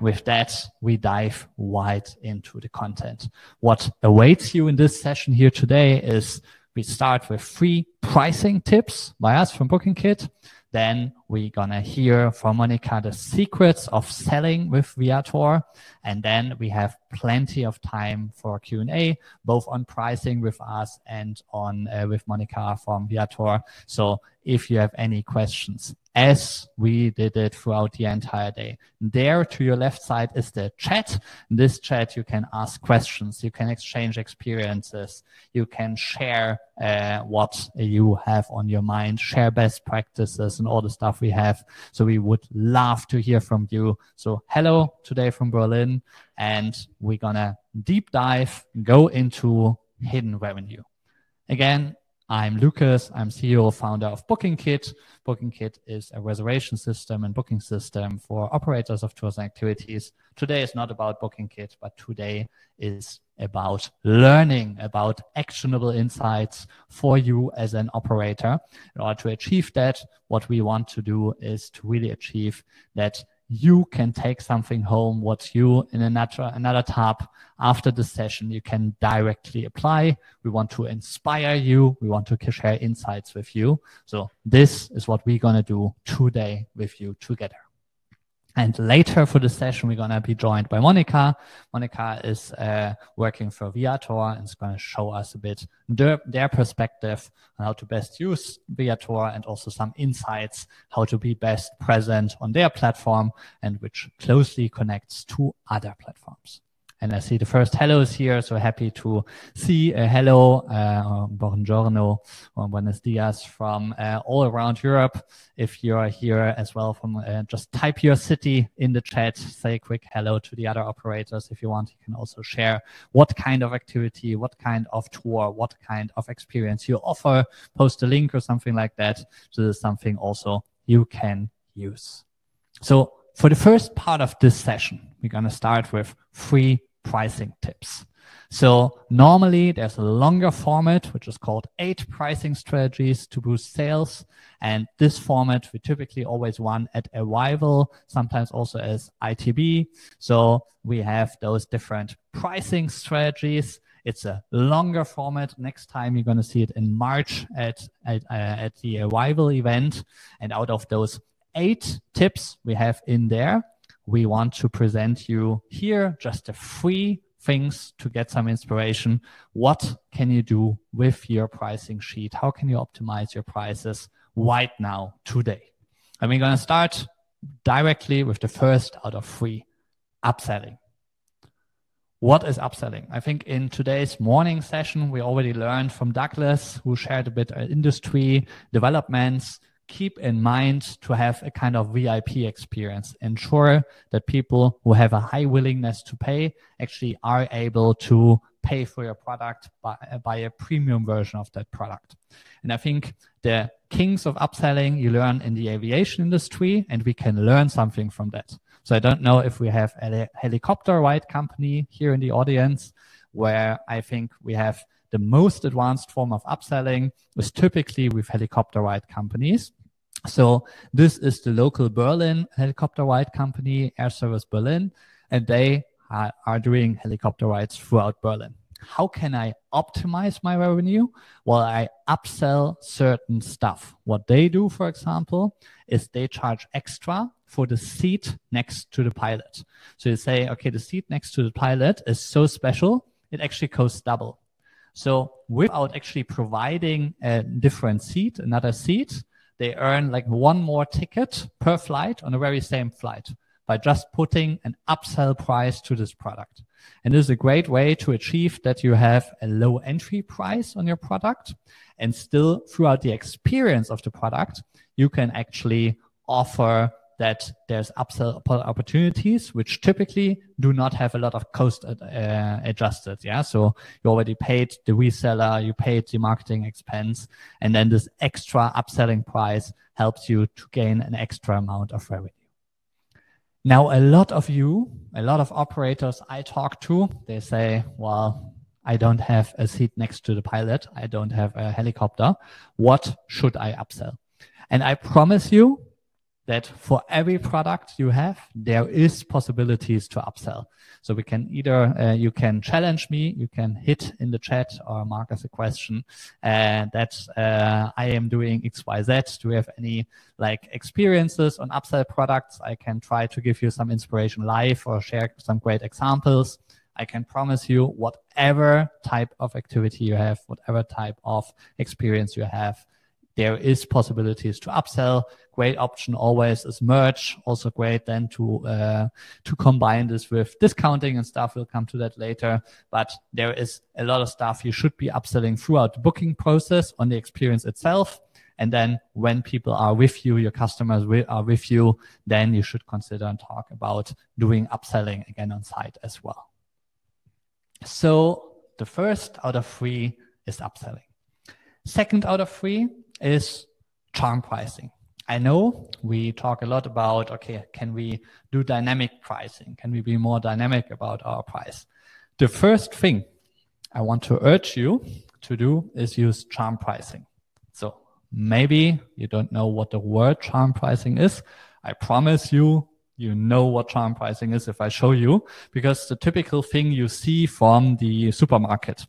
with that, we dive wide into the content. What awaits you in this session here today is we start with 3 pricing tips by us from BookingKit. Then we're gonna hear from Monica the secrets of selling with Viator. And then we have plenty of time for Q&A, both on pricing with us and on with Monica from Viator. So if you have any questions, as we did it throughout the entire day, there to your left side is the chat. In this chat, you can ask questions, you can exchange experiences, you can share what you have on your mind, share best practices and all the stuff we have. So we would love to hear from you. So hello today from Berlin, and we're gonna deep dive, go into hidden revenue. Again, I'm Lucas. I'm CEO, founder of BookingKit. BookingKit is a reservation system and booking system for operators of tours and activities. Today is not about BookingKit, but today is about learning about actionable insights for you as an operator. In order to achieve that, what we want to do is to really achieve that you can take something home, what you in another tab after the session, you can directly apply. We want to inspire you. We want to share insights with you. So this is what we're going to do today with you together. And later for the session, we're going to be joined by Monica. Monica is working for Viator and is going to show us a bit their perspective on how to best use Viator and also some insights, how to be best present on their platform and which closely connects to other platforms. And I see the first hellos here, so happy to see a hello, buongiorno, or buenos dias from all around Europe. If you're here as well, from just type your city in the chat, say a quick hello to the other operators. If you want, you can also share what kind of activity, what kind of tour, what kind of experience you offer, post a link or something like that. So this is something also you can use. So for the first part of this session, we're going to start with 3 pricing tips. So normally there's a longer format, which is called 8 pricing strategies to boost sales. And this format we typically always run at arrival, sometimes also as ITB. So we have those different pricing strategies. It's a longer format. Next time you're going to see it in March at the arrival event. And out of those 8 tips we have in there, we want to present you here just the 3 things to get some inspiration. What can you do with your pricing sheet? How can you optimize your prices right now, today? And we're going to start directly with the first out of 3, upselling. What is upselling? I think in today's morning session, we already learned from Douglas, who shared a bit of industry developments. Keep in mind to have a kind of VIP experience. Ensure that people who have a high willingness to pay actually are able to pay for your product by a premium version of that product. And I think the kings of upselling you learn in the aviation industry, and we can learn something from that. So I don't know if we have a helicopter ride company here in the audience, where I think we have the most advanced form of upselling is typically with helicopter ride companies. So this is the local Berlin helicopter ride company, Air Service Berlin, and they are doing helicopter rides throughout Berlin. How can I optimize my revenue? Well, I upsell certain stuff. What they do, for example, is they charge extra for the seat next to the pilot. So you say, okay, the seat next to the pilot is so special, it actually costs double. So without actually providing a different seat, another seat, they earn like 1 more ticket per flight on the very same flight by just putting an upsell price to this product. And this is a great way to achieve that you have a low entry price on your product, and still throughout the experience of the product, you can actually offer that there's upsell opportunities, which typically do not have a lot of cost adjusted. Yeah. So you already paid the reseller, you paid the marketing expense, and then this extra upselling price helps you to gain an extra amount of revenue. Now, a lot of operators I talk to, they say, well, I don't have a seat next to the pilot. I don't have a helicopter. What should I upsell? And I promise you, that for every product you have, there is possibilities to upsell. So we can either, you can challenge me, you can hit in the chat or mark as a question that I am doing XYZ. Do you have any like experiences on upsell products? I can try to give you some inspiration live or share some great examples. I can promise you whatever type of activity you have, whatever type of experience you have, there is possibilities to upsell. Great option always is merch. Also great then to combine this with discounting and stuff. We'll come to that later. But there is a lot of stuff you should be upselling throughout the booking process on the experience itself. And then when people are with you, your customers are with you, then you should consider and talk about doing upselling again on site as well. So the first out of 3 is upselling. Second out of 3 is charm pricing. I know we talk a lot about, okay, can we do dynamic pricing? Can we be more dynamic about our price? The first thing I want to urge you to do is use charm pricing. So maybe you don't know what the word charm pricing is. I promise you, you know what charm pricing is if I show you, because the typical thing you see from the supermarket,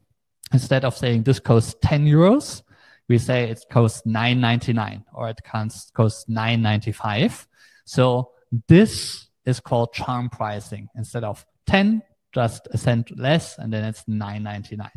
instead of saying this costs 10 euros, we say it costs 9.99 or it costs $9.95. So this is called charm pricing. Instead of 10, just a cent less, and then it's 9.99.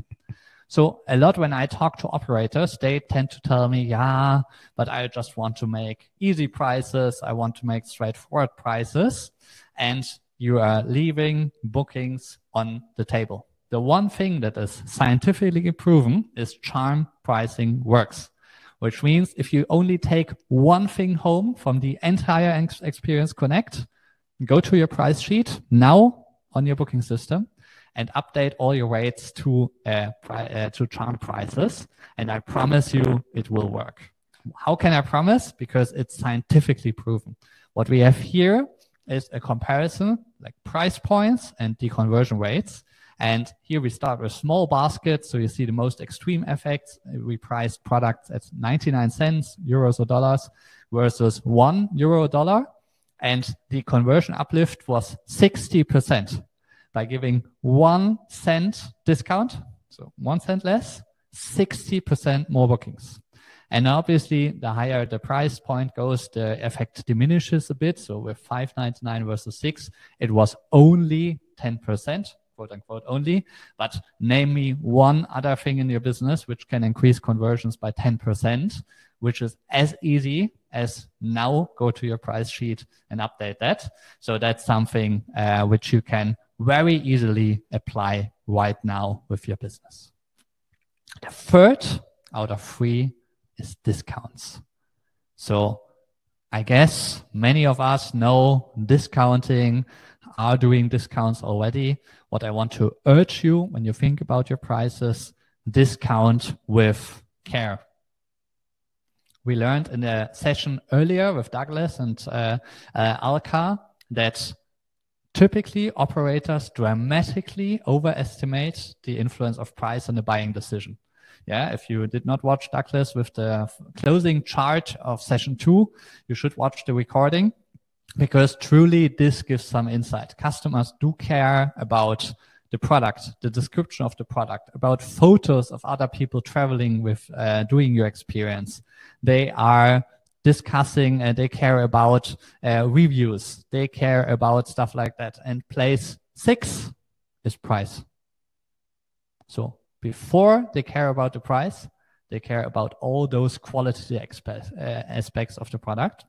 So a lot when I talk to operators, they tend to tell me, yeah, but I just want to make easy prices. I want to make straightforward prices. And you are leaving bookings on the table. The one thing that is scientifically proven is charm pricing works, which means if you only take one thing home from the entire Experience Connect, go to your price sheet now on your booking system and update all your rates to charm prices. And I promise you it will work. How can I promise? Because it's scientifically proven. What we have here is a comparison like price points and deconversion rates. And here we start with small baskets. So you see the most extreme effects. We priced products at 99 cents, euros or dollars, versus €1 or dollar. And the conversion uplift was 60% by giving 1 cent discount. So 1 cent less, 60% more bookings. And obviously, the higher the price point goes, the effect diminishes a bit. So with $5.99 versus 6, it was only 10%. Quote unquote only, but name me one other thing in your business which can increase conversions by 10%, which is as easy as now go to your price sheet and update that. So that's something which you can very easily apply right now with your business. The third out of 3 is discounts. So I guess many of us know discounting, are doing discounts already. What I want to urge you when you think about your prices, discount with care. We learned in a session earlier with Douglas and Alka that typically operators dramatically overestimate the influence of price on the buying decision. Yeah, if you did not watch Douglas with the closing chart of session 2, you should watch the recording. Because truly this gives some insight. Customers do care about the product, the description of the product, about photos of other people traveling with, doing your experience. They are discussing, they care about reviews. They care about stuff like that. And place 6 is price. So before they care about the price, they care about all those quality aspects of the product.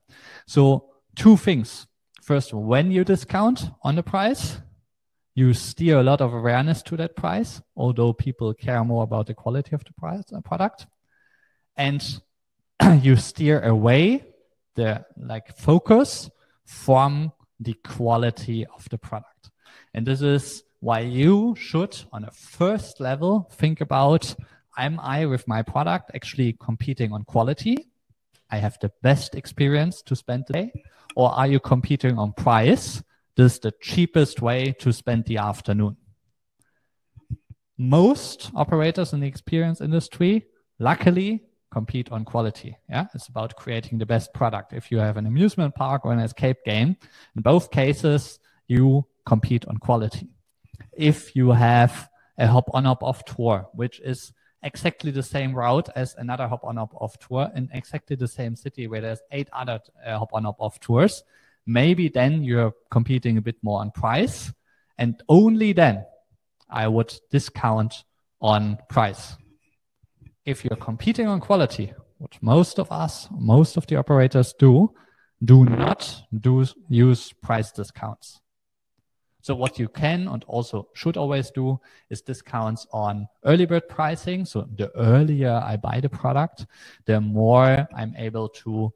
So 2 things. First, when you discount on the price, you steer a lot of awareness to that price, although people care more about the quality of the product. And you steer away the focus from the quality of the product. And this is why you should, on a first level, think about, am I with my product actually competing on quality? I have the best experience to spend the day. Or are you competing on price? This is the cheapest way to spend the afternoon. Most operators in the experience industry, luckily, compete on quality. Yeah, it's about creating the best product. If you have an amusement park or an escape game, in both cases, you compete on quality. If you have a hop-on, hop-off tour, which is exactly the same route as another hop-on, hop-off tour in exactly the same city where there's 8 other hop-on, hop-off tours, maybe then you're competing a bit more on price, and only then I would discount on price. If you're competing on quality, what most of us, most of the operators do not use price discounts. So what you can and also should always do is discounts on early bird pricing. So the earlier I buy the product, the more I'm able to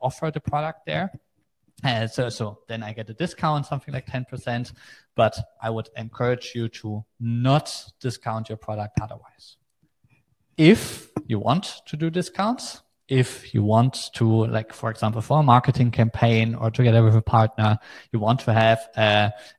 offer the product there. So then I get a discount, something like 10%, but I would encourage you to not discount your product otherwise. If you want to do discounts, if you want to, like, for example, for a marketing campaign or together with a partner, you want to have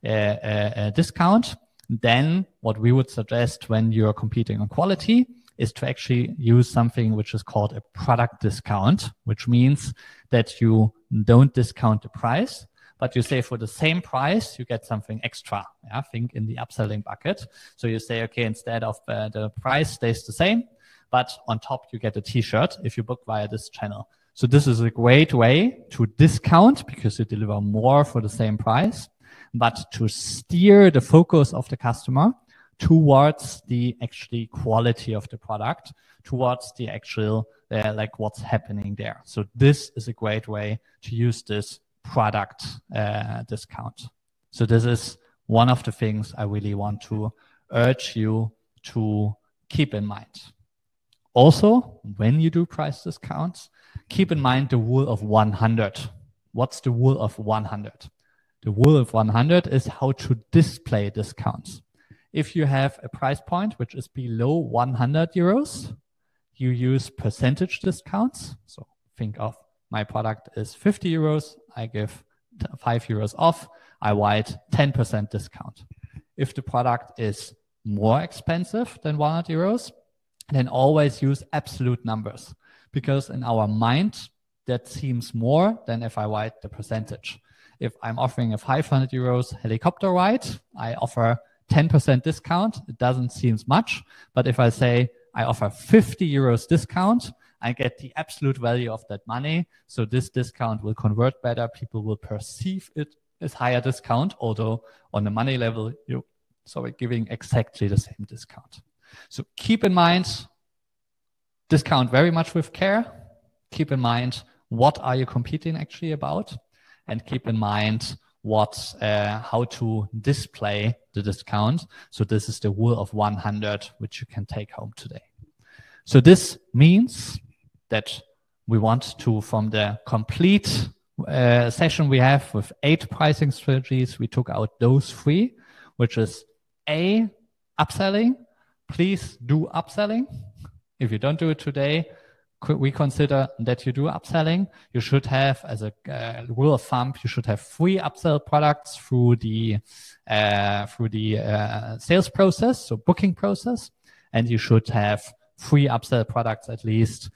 a discount, then what we would suggest when you're competing on quality is to actually use something which is called a product discount, which means that you don't discount the price, but you say for the same price, you get something extra. Yeah, think in the upselling bucket. So you say, okay, instead of the price stays the same, but on top you get a t-shirt if you book via this channel. So this is a great way to discount because you deliver more for the same price, but to steer the focus of the customer towards the actually quality of the product, towards the actual, what's happening there. So this is a great way to use this product discount. So this is one of the things I really want to urge you to keep in mind. Also, when you do price discounts, keep in mind the rule of 100. What's the rule of 100? The rule of 100 is how to display discounts. If you have a price point which is below 100 euros, you use percentage discounts. So think of my product is 50 euros. I give 5 euros off. I write 10% discount. If the product is more expensive than 100 euros, then always use absolute numbers, because in our mind, that seems more than if I write the percentage. If I'm offering a 500 euros helicopter ride, I offer 10% discount. It doesn't seem much, but if I say I offer 50 euros discount, I get the absolute value of that money. So this discount will convert better. People will perceive it as higher discount, although on the money level, you're giving exactly the same discount. So keep in mind, discount very much with care. Keep in mind, what are you competing actually about? And keep in mind how to display the discount. So this is the rule of 100, which you can take home today. So this means that we want to, from the complete session we have with 8 pricing strategies, we took out those 3, which is A, upselling. Please do upselling. If you don't do it today, we consider that you do upselling. You should have, as a rule of thumb, you should have 3 upsell products through the sales process, so booking process, and you should have 3 upsell products at least,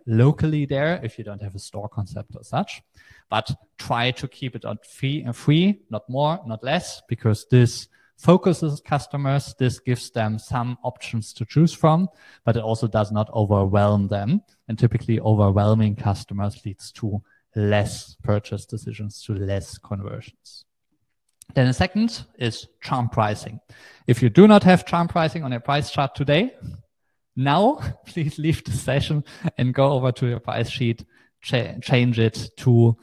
locally there, if you don't have a store concept or such. But try to keep it on free, not more, not less, because this focuses customers. This gives them some options to choose from, but it also does not overwhelm them. And typically overwhelming customers leads to less purchase decisions, to less conversions. Then the second is charm pricing. If you do not have charm pricing on your price chart today, now please leave the session and go over to your price sheet, change it to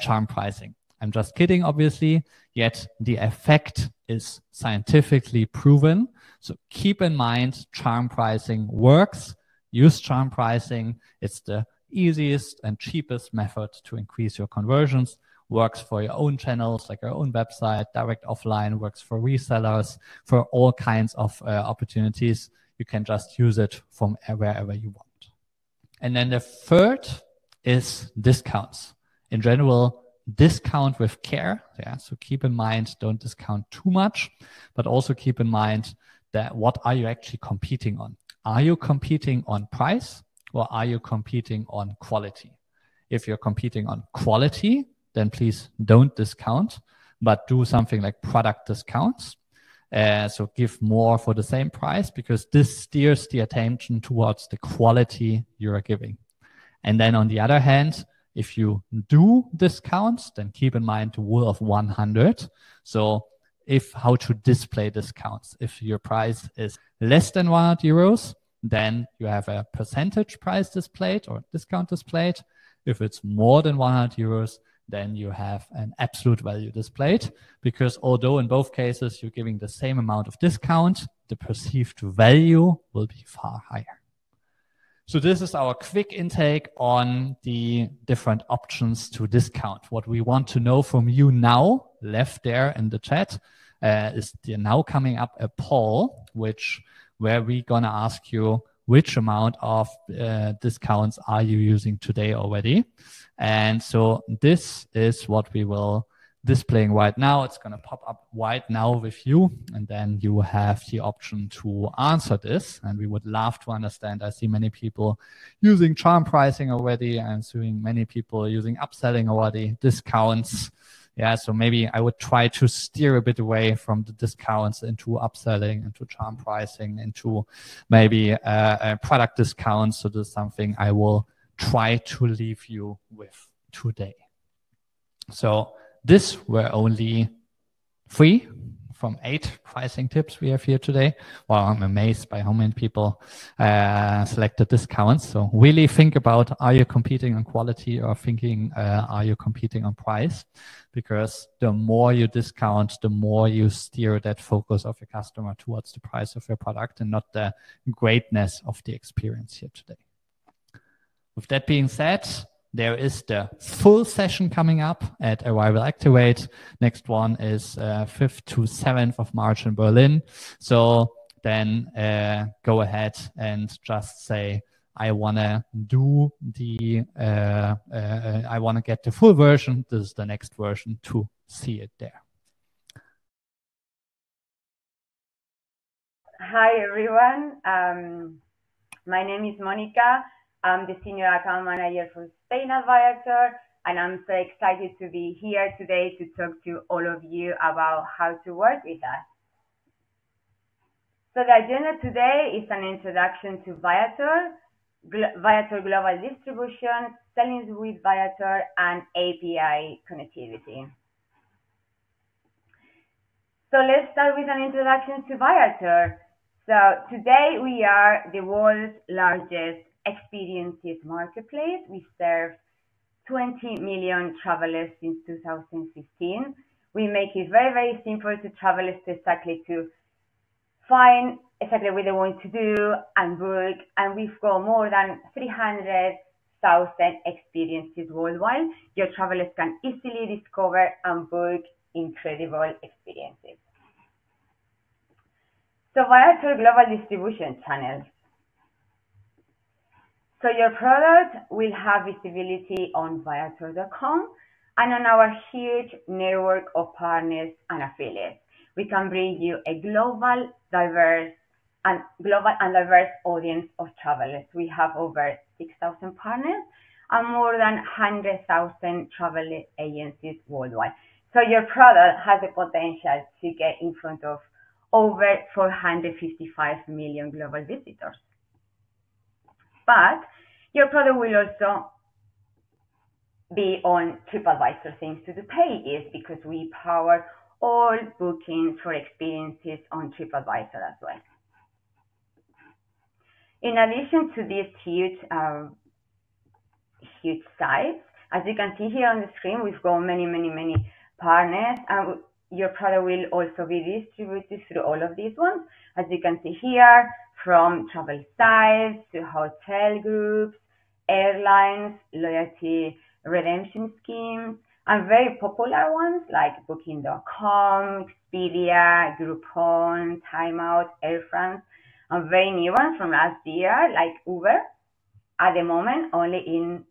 charm pricing. I'm just kidding, obviously, yet the effect is scientifically proven. So keep in mind, charm pricing works. Use charm pricing. It's the easiest and cheapest method to increase your conversions. Works for your own channels, like your own website, direct offline, works for resellers, for all kinds of opportunities. You can just use it from wherever you want. And then the third is discounts. In general, discount with care. Yeah, so keep in mind, don't discount too much, but also keep in mind that what are you actually competing on? Are you competing on price or are you competing on quality? If you're competing on quality, then please don't discount, but do something like product discounts. So give more for the same price, because this steers the attention towards the quality you are giving. And then on the other hand, if you do discounts, then keep in mind the rule of 100. So how to display discounts. If your price is less than 100 euros, then you have a percentage price displayed or discount displayed. If it's more than 100 euros, then you have an absolute value displayed, because although in both cases you're giving the same amount of discount, the perceived value will be far higher. So this is our quick intake on the different options to discount. What we want to know from you now, left there in the chat, is now coming up a poll, where we're gonna ask you which amount of discounts are you using today already. And so this is what we will displaying right now. It's going to pop up right now with you, and then you have the option to answer this. And we would love to understand. I see many people using charm pricing already, and seeing many people using upselling already, discounts. Yeah, so maybe I would try to steer a bit away from the discounts into upselling, into charm pricing, into maybe product discounts. So this is something I will try to leave you with today. So this were only 3 from 8 pricing tips we have here today. Well, I'm amazed by how many people selected discounts. So really think about, are you competing on quality, or thinking, are you competing on price? Because the more you discount, the more you steer that focus of your customer towards the price of your product and not the greatness of the experience here today. With that being said, there is the full session coming up at Arrival Activate. Next one is 5th to 7th of March in Berlin. So then go ahead and just say, I want to do I want to get the full version. This is the next version to see it there. Hi, everyone. My name is Monica. I'm the Senior Account Manager for Spain at Viator, and I'm so excited to be here today to talk to all of you about how to work with us. So the agenda today is an introduction to Viator, Viator Global Distribution, selling with Viator, and API connectivity. So let's start with an introduction to Viator. So today we are the world's largest experiences marketplace. We serve 20 million travelers since 2015. We make it very, very simple to travelers to find exactly what they want to do and book. And we've got more than 300,000 experiences worldwide. Your travelers can easily discover and book incredible experiences. So Viator Global Distribution Channels. So your product will have visibility on Viator.com and on our huge network of partners and affiliates. We can bring you a global and diverse audience of travelers. We have over 6,000 partners and more than 100,000 travel agencies worldwide. So your product has the potential to get in front of over 455 million global visitors. But your product will also be on TripAdvisor, thanks to the pages, because we power all bookings for experiences on TripAdvisor as well. In addition to these huge sites, as you can see here on the screen, we've got many partners, and your product will also be distributed through all of these ones. As you can see here, from travel sites to hotel groups, airlines, loyalty redemption schemes, and very popular ones like Booking.com, Expedia, Groupon, Timeout, Air France, and very new ones from last year like Uber. At the moment, only in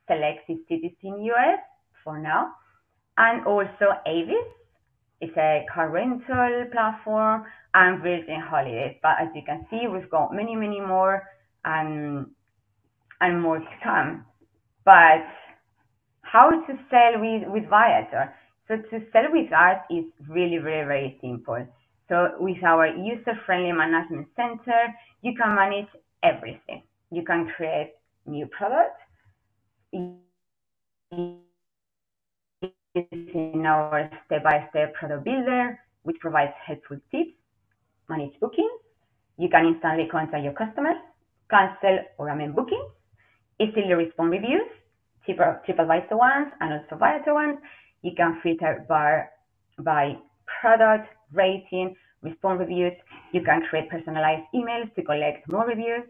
selected cities in US for now, and also Avis It's a car rental platform and Virgin Holidays. But as you can see, we've got many, many more and more to come. But how to sell with Viator? So to sell with us is really very, very simple. So with our user-friendly management center, you can manage everything. You can create new products using our step-by-step product builder, which provides helpful tips, manage bookings. You can instantly contact your customers, cancel or amend bookings, easily respond reviews, TripAdvisor ones and also Viator ones. You can filter by product, rating, respond reviews. You can create personalized emails to collect more reviews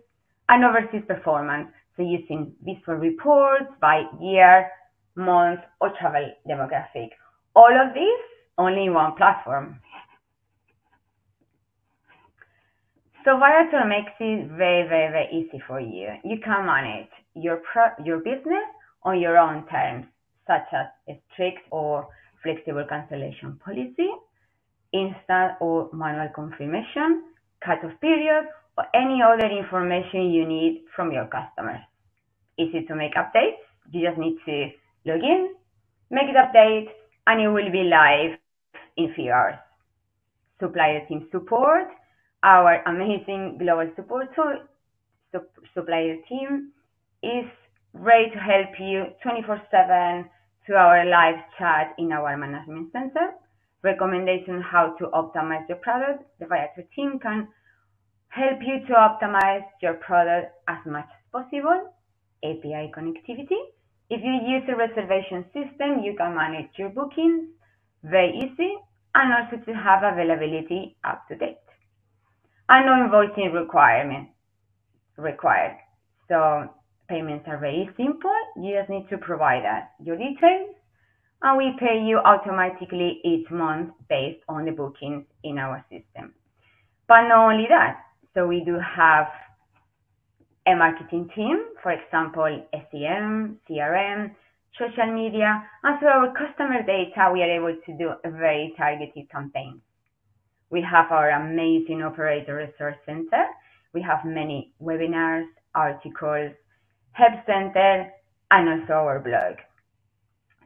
and oversee performance. So using visual reports by year, month, or travel demographic. All of this only in one platform. So Viator makes it very, very, very easy for you. You can manage your business on your own terms, such as a strict or flexible cancellation policy, instant or manual confirmation, cut-off period, or any other information you need from your customers. Easy to make updates. You just need to log in, make it update, and it will be live in a few hours. Supplier team support. Our amazing global support supplier team is ready to help you 24/7 through our live chat in our management center. Recommendation how to optimize your product. The Viator team can help you to optimize your product as much as possible. API connectivity. If you use a reservation system, you can manage your bookings very easy and also to have availability up to date. And no invoicing required. So payments are very simple. You just need to provide us your details and we pay you automatically each month based on the bookings in our system. But not only that, so we do have a marketing team, for example, SEM, CRM, social media, and through our customer data, we are able to do a very targeted campaign. We have our amazing operator resource center. We have many webinars, articles, help center, and also our blog.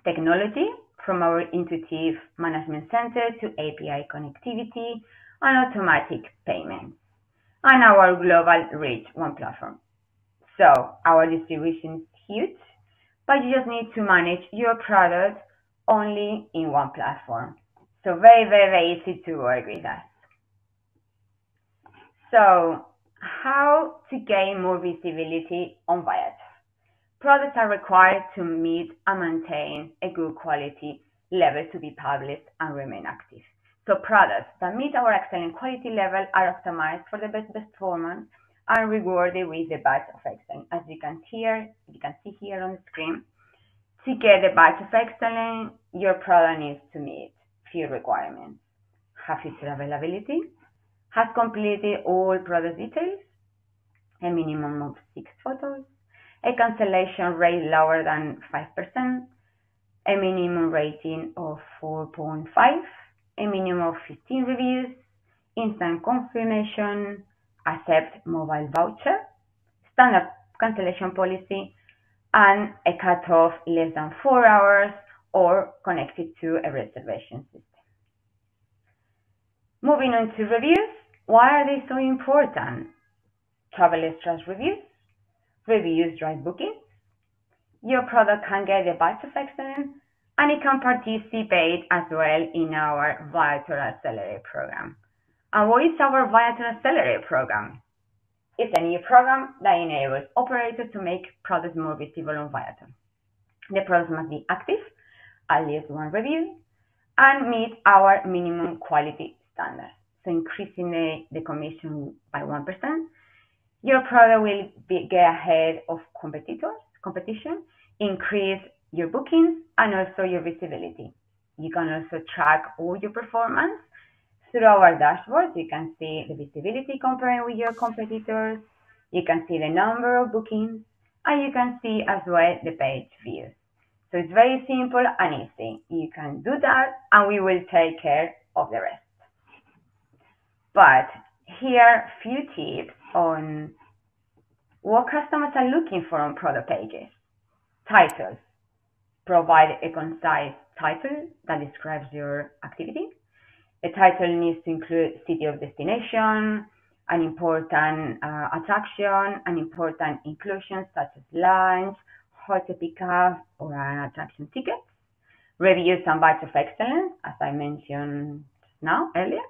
Technology, from our intuitive management center to API connectivity and automatic payments, and our global reach, one platform. So our distribution is huge, but you just need to manage your product only in one platform. So very, very, very easy to work with us. So how to gain more visibility on Viator? Products are required to meet and maintain a good quality level to be published and remain active. So products that meet our excellent quality level are optimized for the best performance and rewarded with the badge of excellence. As you can see here on the screen, to get the badge of excellence, your product needs to meet few requirements: have feature availability, has completed all product details, a minimum of 6 photos, a cancellation rate lower than 5%, a minimum rating of 4.5, a minimum of 15 reviews, instant confirmation, accept mobile voucher, standard cancellation policy, and a cutoff less than 4 hours or connected to a reservation system. Moving on to reviews. Why are they so important? Travelers trust reviews. Reviews drive bookings. Your product can get the badge of excellence, and it can participate as well in our Viator Accelerate program. And what is our Viator Accelerate program? It's a new program that enables operators to make products more visible on Viator. The products must be active, at least 1 review, and meet our minimum quality standards. So increasing the commission by 1%, your product will get ahead of competition, increase your bookings, and also your visibility. You can also track all your performance through our dashboard. You can see the visibility comparing with your competitors. You can see the number of bookings, and you can see as well the page views. So it's very simple and easy. You can do that and we will take care of the rest. But here are a few tips on what customers are looking for on product pages. Titles. Provide a concise title that describes your activity. A title needs to include city of destination, an important attraction, an important inclusion such as lunch, hotel pickup, or an attraction ticket. Reviews and badge of excellence, as I mentioned earlier.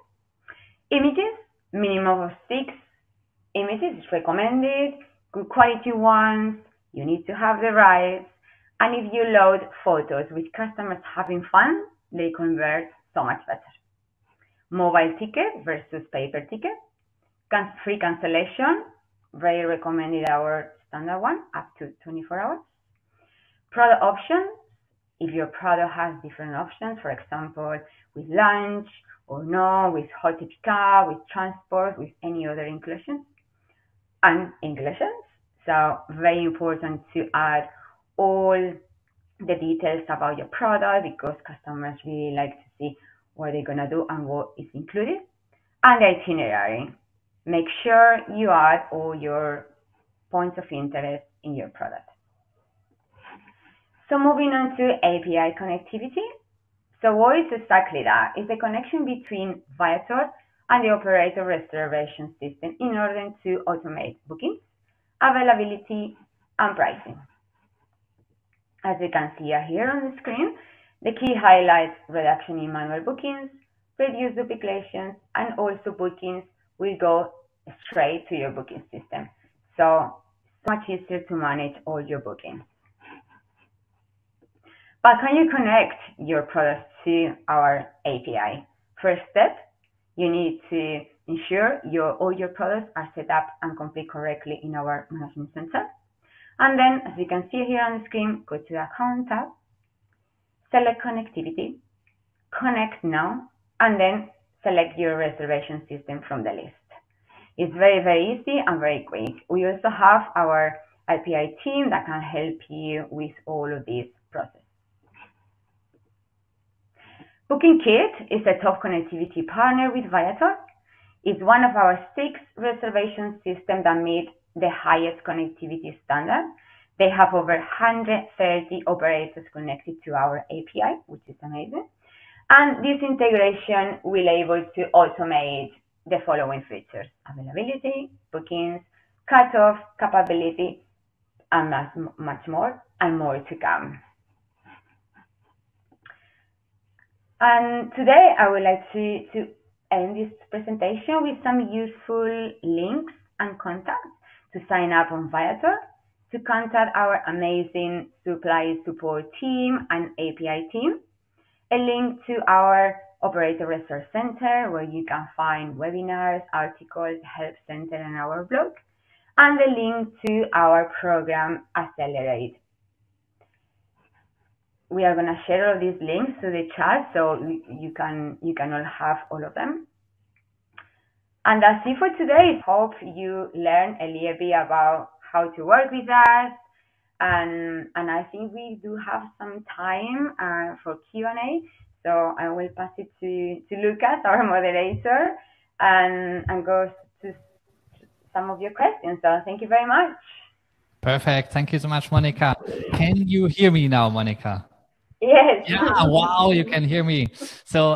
Images, minimum of 6 images is recommended, good quality ones, you need to have the rights, and if you load photos with customers having fun, they convert so much better. Mobile ticket versus paper ticket. Free cancellation, very recommended our standard one, up to 24 hours. Product options, if your product has different options, for example, with lunch or no, with hotel pickup, with transport, with any other inclusions. And inclusions, so very important to add all the details about your product because customers really like to see what they're going to do and what is included. And the itinerary. Make sure you add all your points of interest in your product. So moving on to API connectivity. So what is exactly that? It's a connection between Viator and the operator reservation system in order to automate bookings, availability, and pricing. As you can see here on the screen, the key highlights reduction in manual bookings, reduce duplications, and also bookings will go straight to your booking system. So it's much easier to manage all your bookings. But can you connect your products to our API? First step, you need to ensure all your products are set up and complete correctly in our management center. And then, as you can see here on the screen, go to the Account tab, select Connectivity, Connect Now, and then select your reservation system from the list. It's very, very easy and very quick. We also have our API team that can help you with all of this process. BookingKit is a top connectivity partner with Viator. It's one of our 6 reservation systems that meet the highest connectivity standard. They have over 130 operators connected to our API, which is amazing. And this integration will able to automate the following features: availability, bookings, cutoff, capability, and much more, and more to come. And today I would like to end this presentation with some useful links and contacts to sign up on Viator, to contact our amazing supply support team and API team, a link to our operator resource center where you can find webinars, articles, help center, and our blog, and the link to our program Accelerate. We are going to share all these links to the chat so you can all have all of them. And that's it for today. Hope you learn a little bit about how to work with us. And I think we do have some time for Q&A. So I will pass it to Lucas, our moderator, and go to some of your questions. So thank you very much. Perfect. Thank you so much, Monica. Can you hear me now, Monica? Yes. Yeah, wow, you can hear me. So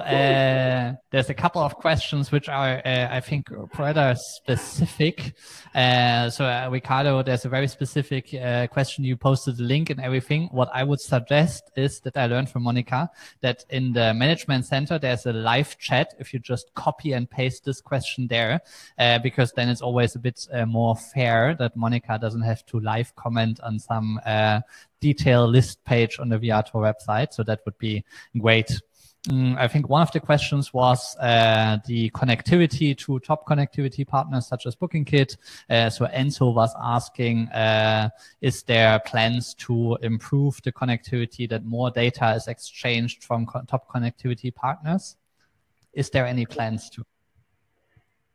there's a couple of questions which are, I think, rather specific. So Ricardo, there's a very specific question. You posted the link and everything. What I would suggest is that I learned from Monica that in the management center, there's a live chat. If you just copy and paste this question there, because then it's always a bit more fair that Monica doesn't have to live comment on some detail list page on the Viator website. So that would be great. I think one of the questions was the connectivity to top connectivity partners such as BookingKit. So Enzo was asking, is there plans to improve the connectivity, that more data is exchanged from top connectivity partners? Is there any plans to?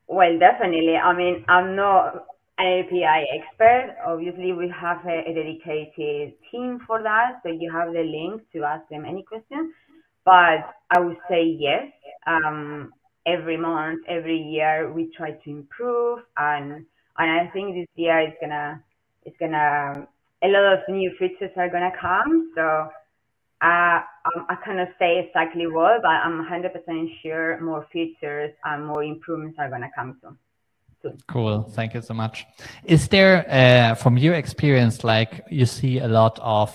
Well, definitely. I mean, I'm not an API expert. Obviously, we have a dedicated team for that, so you have the link to ask them any question. But I would say yes. Every month, every year, we try to improve, and I think this year it's gonna a lot of new features are gonna come. So I cannot say exactly what, but I'm 100% sure more features and more improvements are gonna come soon. Cool. Thank you so much. Is there, from your experience, like you see a lot of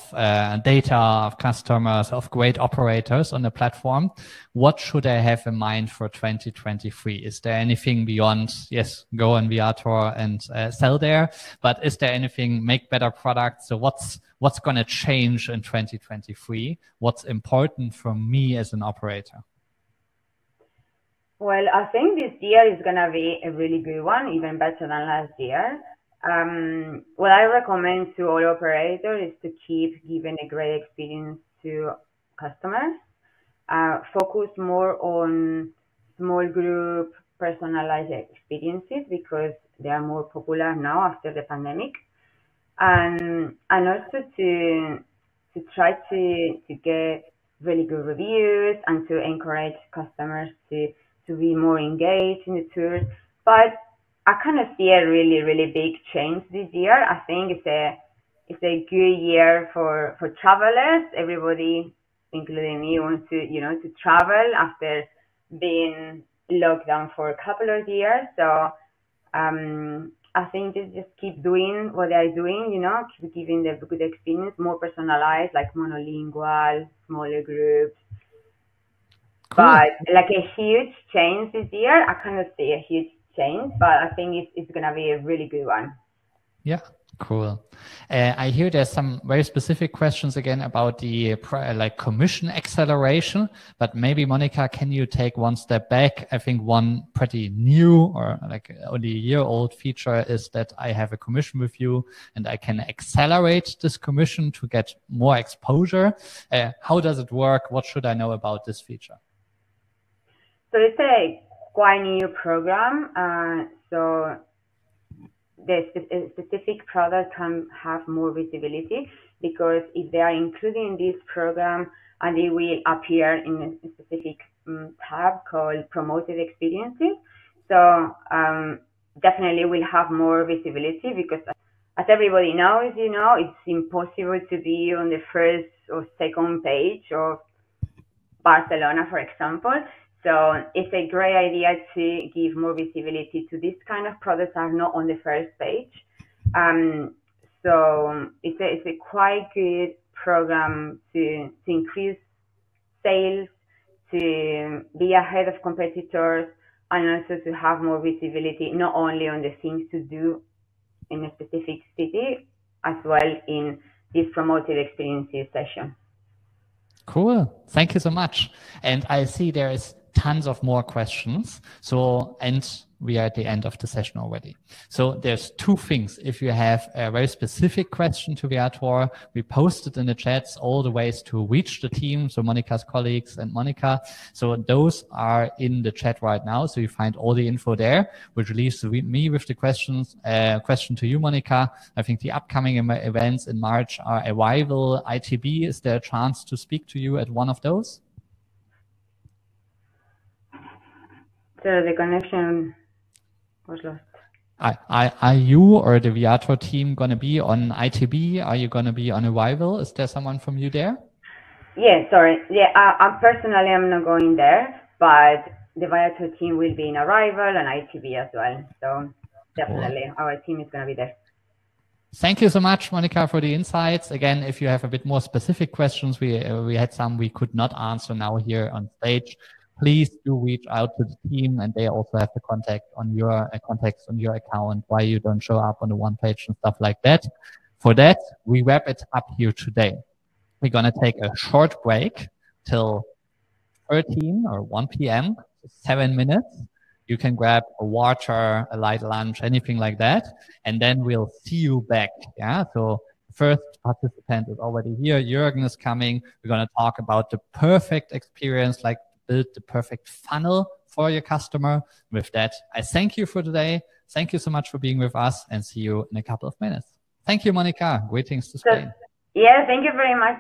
data of customers, of great operators on the platform? What should I have in mind for 2023? Is there anything beyond, yes, go on Viator and sell there, but is there anything, make better products? So what's going to change in 2023? What's important for me as an operator? Well, I think this year is gonna be a really good one, even better than last year. What I recommend to all operators is to keep giving a great experience to customers. Focus more on small group personalized experiences because they are more popular now after the pandemic, and also to try to get really good reviews and to encourage customers to be more engaged in the tours. But I kind of see a really, really big change this year. I think it's a good year for travelers. Everybody, including me, wants to travel after being locked down for a couple of years. So I think just keep doing what they're doing, keep giving the good experience, more personalized, like monolingual, smaller groups. Cool. But like a huge change this year, I cannot see a huge change, but I think it's going to be a really good one. Yeah, cool. I hear there's some very specific questions again about the commission acceleration, but maybe Monica, can you take one step back? I think one pretty new or like only a year old feature is that I have a commission with you and I can accelerate this commission to get more exposure. How does it work? What should I know about this feature? So it's a quite new program. So the specific product can have more visibility because if they are included in this program and they will appear in a specific tab called promoted experiences. So definitely will have more visibility because as everybody knows, it's impossible to be on the first or second page of Barcelona, for example. So it's a great idea to give more visibility to this kind of products that are not on the first page. So it's a quite good program to increase sales, to be ahead of competitors, and also to have more visibility, not only on the things to do in a specific city, as well in this promoted experiences session. Cool. Thank you so much. And I see there is tons of more questions. And we are at the end of the session already. So there's two things. If you have a very specific question to Viator, we posted in the chats all the ways to reach the team. So Monica's colleagues and Monica. So those are in the chat right now. So you find all the info there, which leaves me with the questions. Question to you, Monica. I think the upcoming events in March are Arrival, ITB. Is there a chance to speak to you at one of those? So the connection was lost. Are you or the Viator team going to be on ITB? Are you going to be on Arrival? Is there someone from you there? Yeah, sorry. Yeah, I personally am not going there, but the Viator team will be in Arrival and ITB as well. So definitely our team is going to be there. Thank you so much, Monica, for the insights. Again, if you have a bit more specific questions, we had some we could not answer now here on stage. Please do reach out to the team, and they also have the context on your account, why you don't show up on the one page and stuff like that. For that, we wrap it up here today. We're going to take a short break till 13 or 1 p.m., 7 minutes. You can grab a water, a light lunch, anything like that, and then we'll see you back. Yeah. So first participant is already here. Jürgen is coming. We're going to talk about the perfect experience, like build the perfect funnel for your customer. With that, I thank you for today. thank you so much for being with us, and see you in a couple of minutes. Thank you, Monica. Greetings to Spain. Yeah, thank you very much.